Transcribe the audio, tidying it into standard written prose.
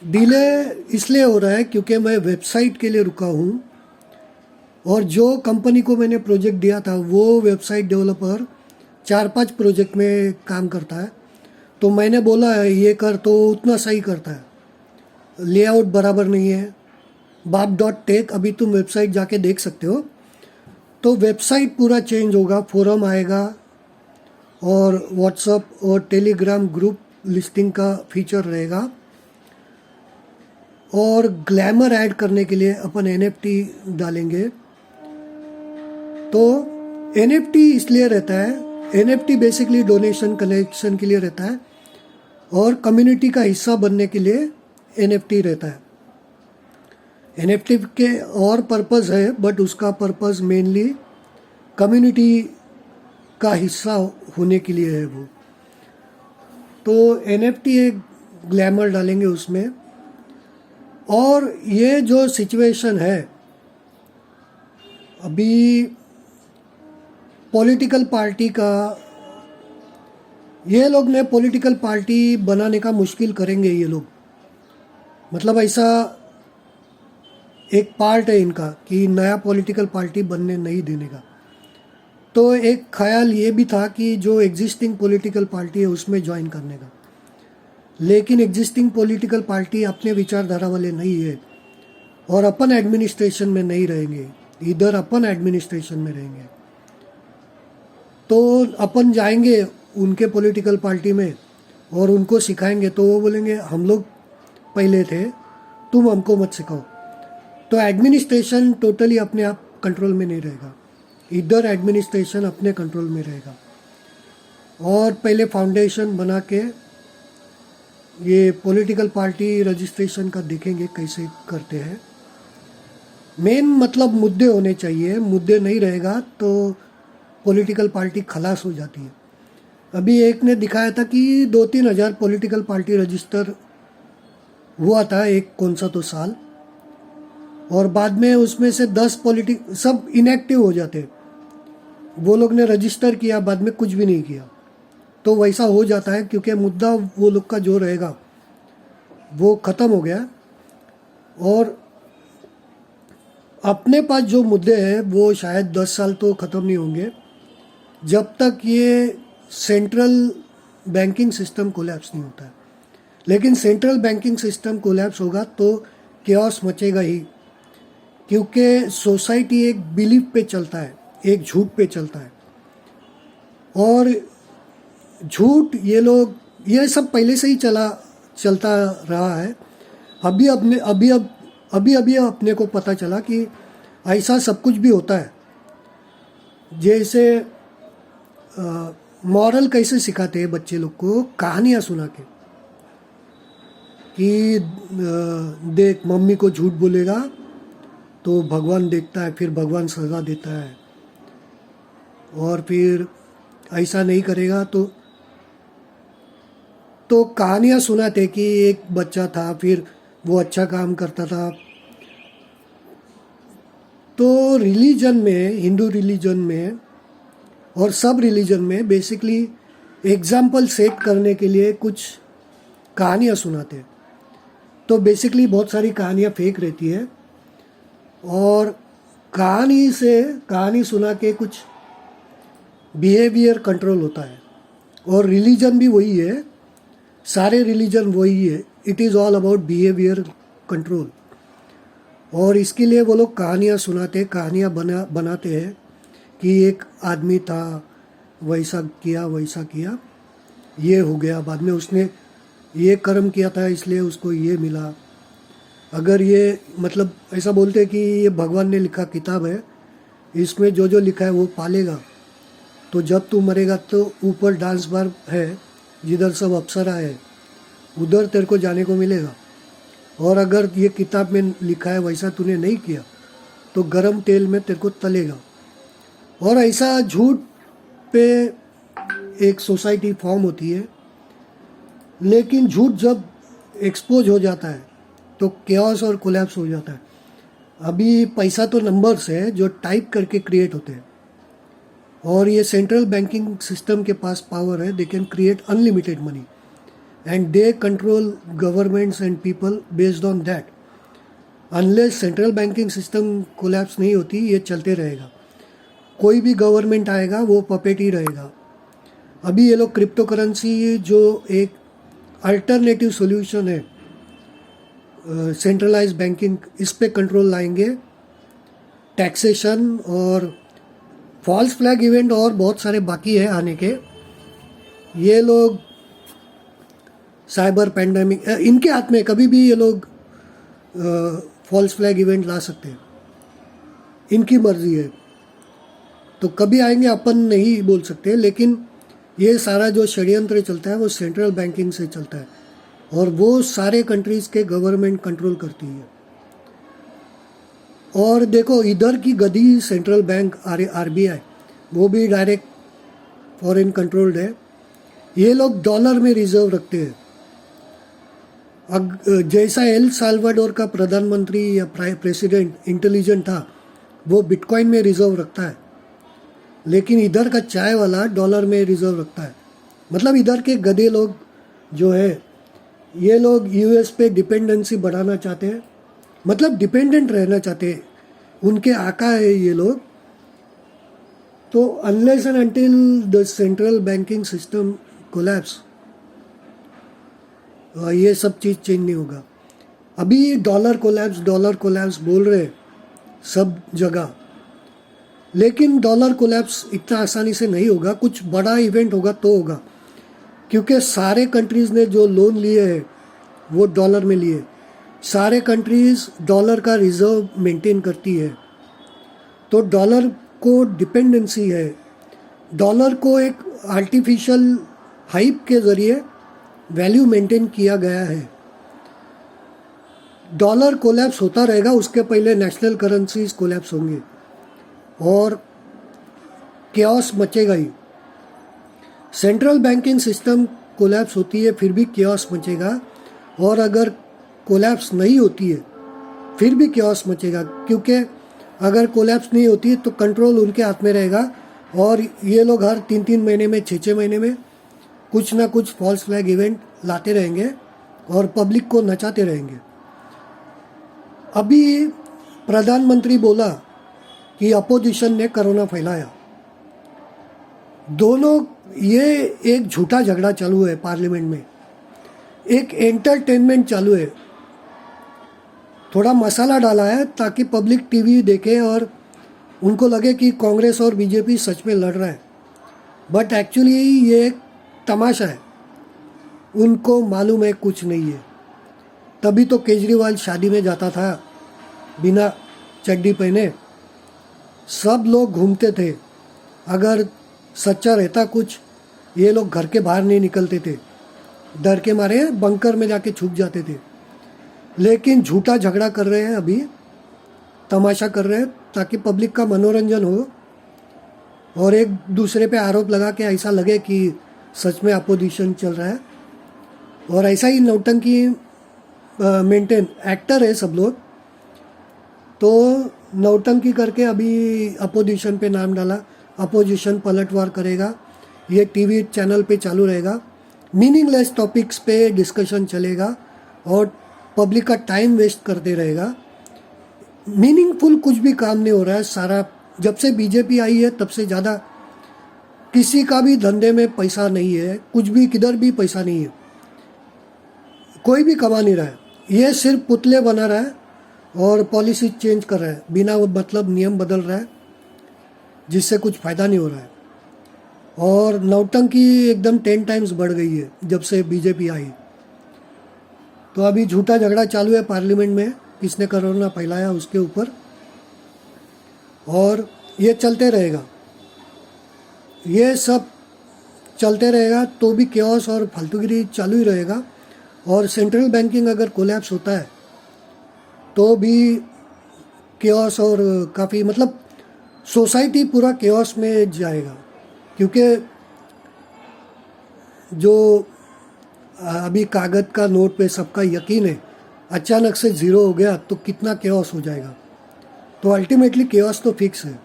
Delay इसलिए हो रहा है क्योंकि मैं वेबसाइट के लिए रुका हूँ और जो कंपनी को मैंने प्रोजेक्ट दिया था वो वेबसाइट डेवलपर 4-5 प्रोजेक्ट में काम करता है। तो मैंने बोला है ये कर, तो उतना सही करता है, लेआउट बराबर नहीं है। बाप डॉट टेक अभी तुम वेबसाइट जाके देख सकते हो। तो वेबसाइट पूरा चेंज होगा, फोरम आएगा और व्हाट्सअप और टेलीग्राम ग्रुप लिस्टिंग का फीचर रहेगा। और ग्लैमर ऐड करने के लिए अपन एनएफटी डालेंगे। तो एनएफटी इसलिए रहता है, एनएफटी बेसिकली डोनेशन कलेक्शन के लिए रहता है और कम्युनिटी का हिस्सा बनने के लिए एनएफटी रहता है। एनएफटी के और पर्पस है बट उसका पर्पस मेनली कम्युनिटी का हिस्सा होने के लिए है वो। तो एनएफटी एक ग्लैमर डालेंगे उसमें। और ये जो सिचुएशन है अभी पॉलिटिकल पार्टी का, ये लोग ने पॉलिटिकल पार्टी बनाने का मुश्किल करेंगे ये लोग। मतलब ऐसा एक पार्ट है इनका कि नया पॉलिटिकल पार्टी बनने नहीं देने का। तो एक ख्याल ये भी था कि जो एग्जिस्टिंग पॉलिटिकल पार्टी है उसमें ज्वाइन करने का, लेकिन एग्जिस्टिंग पॉलिटिकल पार्टी अपने विचारधारा वाले नहीं है और अपन एडमिनिस्ट्रेशन में नहीं रहेंगे, इधर अपन एडमिनिस्ट्रेशन में रहेंगे। तो अपन जाएंगे उनके पॉलिटिकल पार्टी में और उनको सिखाएंगे तो वो बोलेंगे हम लोग पहले थे, तुम हमको मत सिखाओ। तो एडमिनिस्ट्रेशन टोटली अपने आप कंट्रोल में नहीं रहेगा, इधर एडमिनिस्ट्रेशन अपने कंट्रोल में रहेगा। और पहले फाउंडेशन बना के ये पॉलिटिकल पार्टी रजिस्ट्रेशन का देखेंगे कैसे करते हैं। मेन मतलब मुद्दे होने चाहिए, मुद्दे नहीं रहेगा तो पॉलिटिकल पार्टी खलास हो जाती है। अभी एक ने दिखाया था कि 2-3 हज़ार पॉलिटिकल पार्टी रजिस्टर हुआ था एक कौन सा तो साल, और बाद में उसमें से 10 सब इनएक्टिव हो जाते। वो लोग ने रजिस्टर किया, बाद में कुछ भी नहीं किया। तो वैसा हो जाता है क्योंकि मुद्दा वो लोग का जो रहेगा वो ख़त्म हो गया। और अपने पास जो मुद्दे हैं वो शायद 10 साल तो ख़त्म नहीं होंगे जब तक ये सेंट्रल बैंकिंग सिस्टम कोलैप्स नहीं होता है। लेकिन सेंट्रल बैंकिंग सिस्टम कोलैप्स होगा तो केओस मचेगा ही, क्योंकि सोसाइटी एक बिलीफ पे चलता है, एक झूठ पे चलता है। और झूठ ये सब पहले से ही चलता रहा है। अभी अपने को पता चला कि ऐसा सब कुछ भी होता है। जैसे मॉरल कैसे सिखाते हैं बच्चे लोग को, कहानियाँ सुना के कि देख मम्मी को झूठ बोलेगा तो भगवान देखता है, फिर भगवान सज़ा देता है, और फिर ऐसा नहीं करेगा तो कहानियाँ सुनाते कि एक बच्चा था फिर वो अच्छा काम करता था। तो रिलीजन में, हिंदू रिलीजन में और सब रिलीजन में बेसिकली एग्जाम्पल सेट करने के लिए कुछ कहानियाँ सुनाते। तो बेसिकली बहुत सारी कहानियाँ फेक रहती है और कहानी सुना के कुछ बिहेवियर कंट्रोल होता है। और रिलीजन भी वही है, सारे रिलीजन वही है, it is all about behaviour control. और इसके लिए वो लोग कहानियाँ सुनाते, कहानियाँ बनाते हैं कि एक आदमी था, वैसा किया, ये हो गया, बाद में उसने ये कर्म किया था इसलिए उसको ये मिला। अगर ये मतलब ऐसा बोलते हैं कि ये भगवान ने लिखा किताब है, इसमें जो जो लिखा है वो पालेगा। तो जब तू मरेगा तो ऊपर डांस बार है जिधर सब अप्सरा है, उधर तेरे को जाने को मिलेगा। और अगर ये किताब में लिखा है वैसा तूने नहीं किया तो गरम तेल में तेरे को तलेगा। और ऐसा झूठ पे एक सोसाइटी फॉर्म होती है। लेकिन झूठ जब एक्सपोज हो जाता है तो केओस और कोलैप्स हो जाता है। अभी पैसा तो नंबर्स है जो टाइप करके क्रिएट होते हैं, और ये सेंट्रल बैंकिंग सिस्टम के पास पावर है, they can create unlimited money. and they control governments and people based on that. Unless central banking system collapse नहीं होती, ये चलते रहेगा. कोई भी गवर्नमेंट आएगा वो पपेट ही रहेगा. अभी ये लोग क्रिप्टो करेंसी जो एक अल्टरनेटिव सॉल्यूशन है सेंट्रलाइज बैंकिंग, इस पे कंट्रोल लाएंगे. टैक्सेशन और फॉल्स फ्लैग इवेंट और बहुत सारे बाकी है आने के. ये लोग साइबर पैंडेमिक, इनके हाथ में कभी भी ये लोग फॉल्स फ्लैग इवेंट ला सकते हैं, इनकी मर्जी है. तो कभी आएंगे अपन नहीं बोल सकते, लेकिन ये सारा जो षड्यंत्र चलता है वो सेंट्रल बैंकिंग से चलता है और वो सारे कंट्रीज़ के गवर्नमेंट कंट्रोल करती है. और देखो इधर की गदी सेंट्रल बैंक आरबीआई, वो भी डायरेक्ट फॉरेन कंट्रोल्ड है. ये लोग डॉलर में रिजर्व रखते हैं. जैसा एल साल्वाडोर का प्रधानमंत्री या प्रेसिडेंट इंटेलिजेंट था, वो बिटकॉइन में रिजर्व रखता है, लेकिन इधर का चाय वाला डॉलर में रिजर्व रखता है. मतलब इधर के गधे लोग जो है, ये लोग यूएस पे डिपेंडेंसी बढ़ाना चाहते हैं, मतलब डिपेंडेंट रहना चाहते हैं. उनके आका है ये लोग. तो unless and until the central banking system collapse, ये सब चीज़ चेंज नहीं होगा. अभी डॉलर कोलैप्स बोल रहे सब जगह, लेकिन डॉलर कोलैप्स इतना आसानी से नहीं होगा. कुछ बड़ा इवेंट होगा तो होगा, क्योंकि सारे कंट्रीज़ ने जो लोन लिए हैं वो डॉलर में लिए. सारे कंट्रीज़ डॉलर का रिजर्व मेंटेन करती है, तो डॉलर को डिपेंडेंसी है. डॉलर को एक आर्टिफिशियल हाइप के ज़रिए वैल्यू मेंटेन किया गया है. डॉलर कोलैप्स होता रहेगा, उसके पहले नेशनल करेंसीज कोलैप्स होंगे और केओस मचेगा ही. सेंट्रल बैंकिंग सिस्टम कोलैप्स होती है फिर भी केओस मचेगा, और अगर कोलैप्स नहीं होती है फिर भी केओस मचेगा, क्योंकि अगर कोलैप्स नहीं होती है तो कंट्रोल उनके हाथ में रहेगा और ये लोग हर 3-3 महीने में 6-6 महीने में कुछ ना कुछ फॉल्स फ्लैग इवेंट लाते रहेंगे और पब्लिक को नचाते रहेंगे. अभी प्रधानमंत्री बोला कि अपोजिशन ने कोरोना फैलाया. दोनों ये एक झूठा झगड़ा चालू है पार्लियामेंट में, एक एंटरटेनमेंट चालू है. थोड़ा मसाला डाला है ताकि पब्लिक टीवी देखे और उनको लगे कि कांग्रेस और बीजेपी सच में लड़ रहा है, बट एक्चुअली ये एक तमाशा है. उनको मालूम है कुछ नहीं है. तभी तो केजरीवाल शादी में जाता था बिना चड्डी पहने, सब लोग घूमते थे. अगर सच्चा रहता कुछ, ये लोग घर के बाहर नहीं निकलते थे, डर के मारे बंकर में जाके छुप जाते थे. लेकिन झूठा झगड़ा कर रहे हैं, अभी तमाशा कर रहे हैं ताकि पब्लिक का मनोरंजन हो और एक दूसरे पे आरोप लगा के ऐसा लगे कि सच में अपोजिशन चल रहा है. और ऐसा ही नौटंकी मेंटेन एक्टर है सब लोग, तो नौटंकी करके अभी अपोजिशन पे नाम डाला. अपोजिशन पलटवार करेगा, ये टीवी चैनल पे चालू रहेगा, मीनिंगलेस टॉपिक्स पे डिस्कशन चलेगा और पब्लिक का टाइम वेस्ट करते रहेगा. मीनिंगफुल कुछ भी काम नहीं हो रहा है. सारा जब से बीजेपी आई है तब से ज़्यादा किसी का भी धंधे में पैसा नहीं है, कुछ भी किधर भी पैसा नहीं है, कोई भी कमा नहीं रहा है. ये सिर्फ पुतले बना रहा है और पॉलिसी चेंज कर रहा है, बिना मतलब नियम बदल रहा है, जिससे कुछ फ़ायदा नहीं हो रहा है. और नौटंकी एकदम 10 टाइम्स बढ़ गई है जब से बीजेपी आई. तो अभी झूठा झगड़ा चालू है पार्लियामेंट में, किसने कोरोना फैलाया उसके ऊपर, और ये चलते रहेगा. ये सब चलते रहेगा तो भी केओस और फालतूगिरी चालू ही रहेगा. और सेंट्रल बैंकिंग अगर कोलैप्स होता है तो भी केओस और काफ़ी मतलब सोसाइटी पूरा केओस में जाएगा. क्योंकि जो अभी कागज़ का नोट पे सबका यकीन है, अचानक से ज़ीरो हो गया तो कितना केओस हो जाएगा. तो अल्टीमेटली केओस तो फिक्स है.